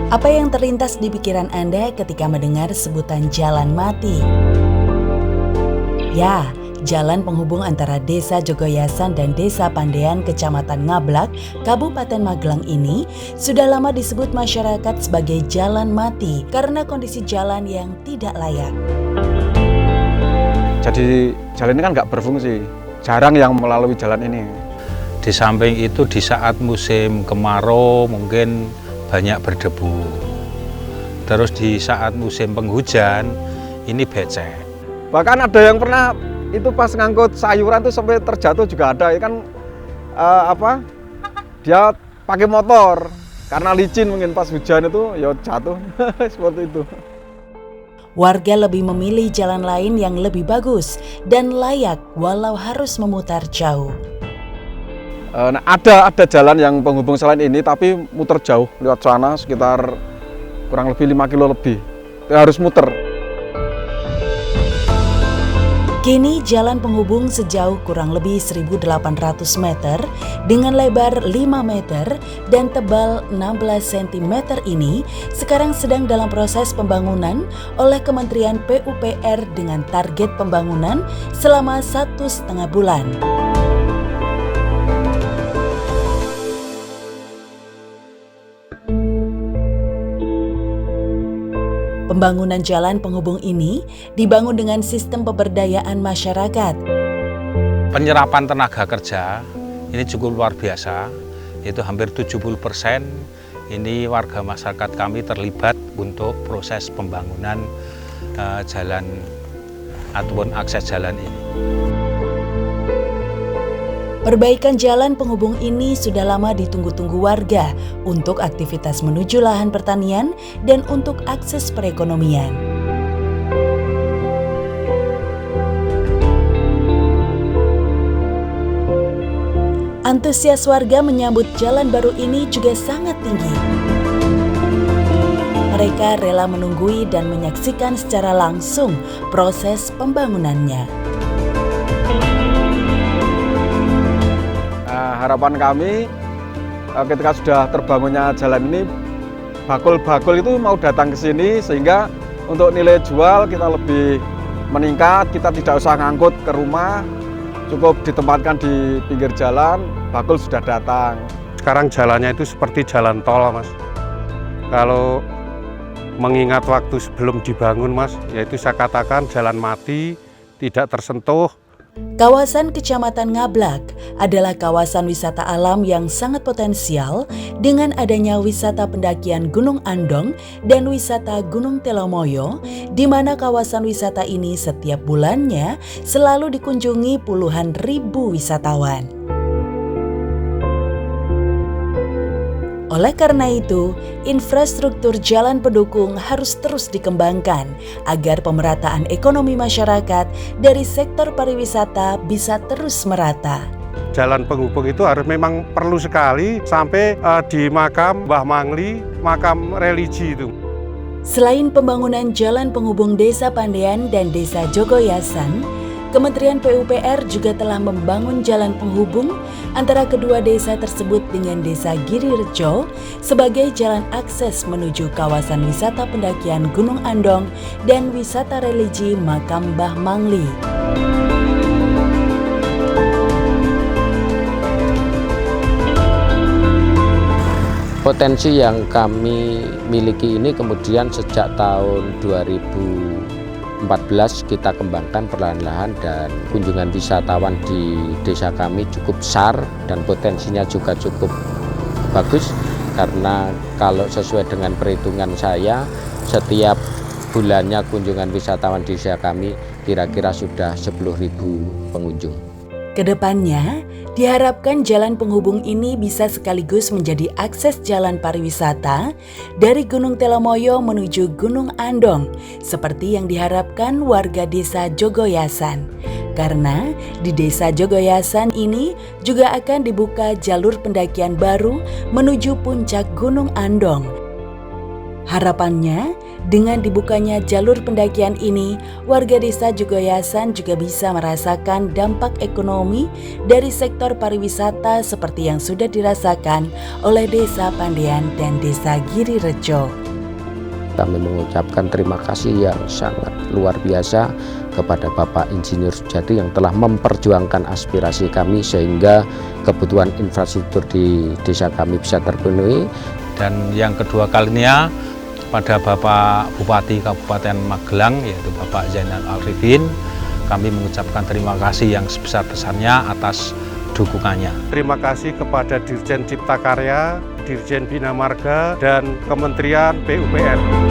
Apa yang terlintas di pikiran Anda ketika mendengar sebutan jalan mati? Ya, jalan penghubung antara Desa Jogoyasan dan Desa Pandean, Kecamatan Ngablak, Kabupaten Magelang ini sudah lama disebut masyarakat sebagai jalan mati karena kondisi jalan yang tidak layak. Jadi jalan ini kan nggak berfungsi, jarang yang melalui jalan ini. Di samping itu di saat musim kemarau mungkin banyak berdebu. Terus di saat musim penghujan ini becek. Bahkan ada yang pernah itu pas ngangkut sayuran tuh sampai terjatuh juga ada. Ya kan dia pakai motor karena licin mungkin pas hujan itu ya jatuh seperti itu. Warga lebih memilih jalan lain yang lebih bagus dan layak walau harus memutar jauh. Nah, ada jalan yang penghubung selain ini tapi muter jauh lewat sana sekitar kurang lebih 5 kilo lebih. Harus muter. Kini jalan penghubung sejauh kurang lebih 1.800 meter dengan lebar 5 meter dan tebal 16 cm ini sekarang sedang dalam proses pembangunan oleh Kementerian PUPR dengan target pembangunan selama 1,5 bulan. Pembangunan jalan penghubung ini dibangun dengan sistem pemberdayaan masyarakat. Penyerapan tenaga kerja ini cukup luar biasa, itu hampir 70% ini warga masyarakat kami terlibat untuk proses pembangunan jalan ataupun akses jalan ini. Perbaikan jalan penghubung ini sudah lama ditunggu-tunggu warga untuk aktivitas menuju lahan pertanian dan untuk akses perekonomian. Antusias warga menyambut jalan baru ini juga sangat tinggi. Mereka rela menunggui dan menyaksikan secara langsung proses pembangunannya. Harapan kami ketika sudah terbangunnya jalan ini, bakul-bakul itu mau datang ke sini sehingga untuk nilai jual kita lebih meningkat, kita tidak usah ngangkut ke rumah, cukup ditempatkan di pinggir jalan, bakul sudah datang. Sekarang jalannya itu seperti jalan tol, Mas. Kalau mengingat waktu sebelum dibangun, Mas, yaitu saya katakan jalan mati, tidak tersentuh. Kawasan Kecamatan Ngablak adalah kawasan wisata alam yang sangat potensial dengan adanya wisata pendakian Gunung Andong dan wisata Gunung Telomoyo, di mana kawasan wisata ini setiap bulannya selalu dikunjungi puluhan ribu wisatawan. Oleh karena itu, infrastruktur jalan pendukung harus terus dikembangkan agar pemerataan ekonomi masyarakat dari sektor pariwisata bisa terus merata. Jalan penghubung itu harus memang perlu sekali sampai di makam Mbah Mangli, makam religi itu. Selain pembangunan jalan penghubung Desa Pandean dan Desa Jogoyasan, Kementerian PUPR juga telah membangun jalan penghubung antara kedua desa tersebut dengan Desa Girirejo sebagai jalan akses menuju kawasan wisata pendakian Gunung Andong dan wisata religi makam Mbah Mangli. Potensi yang kami miliki ini kemudian sejak tahun 2014 kita kembangkan perlahan-lahan dan kunjungan wisatawan di desa kami cukup besar dan potensinya juga cukup bagus karena kalau sesuai dengan perhitungan saya setiap bulannya kunjungan wisatawan di desa kami kira-kira sudah 10.000 pengunjung. Kedepannya, diharapkan jalan penghubung ini bisa sekaligus menjadi akses jalan pariwisata dari Gunung Telomoyo menuju Gunung Andong, seperti yang diharapkan warga Desa Jogoyasan. Karena di Desa Jogoyasan ini juga akan dibuka jalur pendakian baru menuju puncak Gunung Andong. Harapannya, Dengan dibukanya jalur pendakian ini, warga desa Jogoyasan juga bisa merasakan dampak ekonomi dari sektor pariwisata seperti yang sudah dirasakan oleh Desa Pandean dan Desa Girirejo. Kami mengucapkan terima kasih yang sangat luar biasa kepada Bapak Insinyur Sujati yang telah memperjuangkan aspirasi kami sehingga kebutuhan infrastruktur di desa kami bisa terpenuhi. Dan yang kedua kalinya pada Bapak Bupati Kabupaten Magelang yaitu Bapak Zainal Arifin, kami mengucapkan terima kasih yang sebesar-besarnya atas dukungannya. Terima kasih kepada Dirjen Cipta Karya, Dirjen Bina Marga, dan Kementerian PUPR.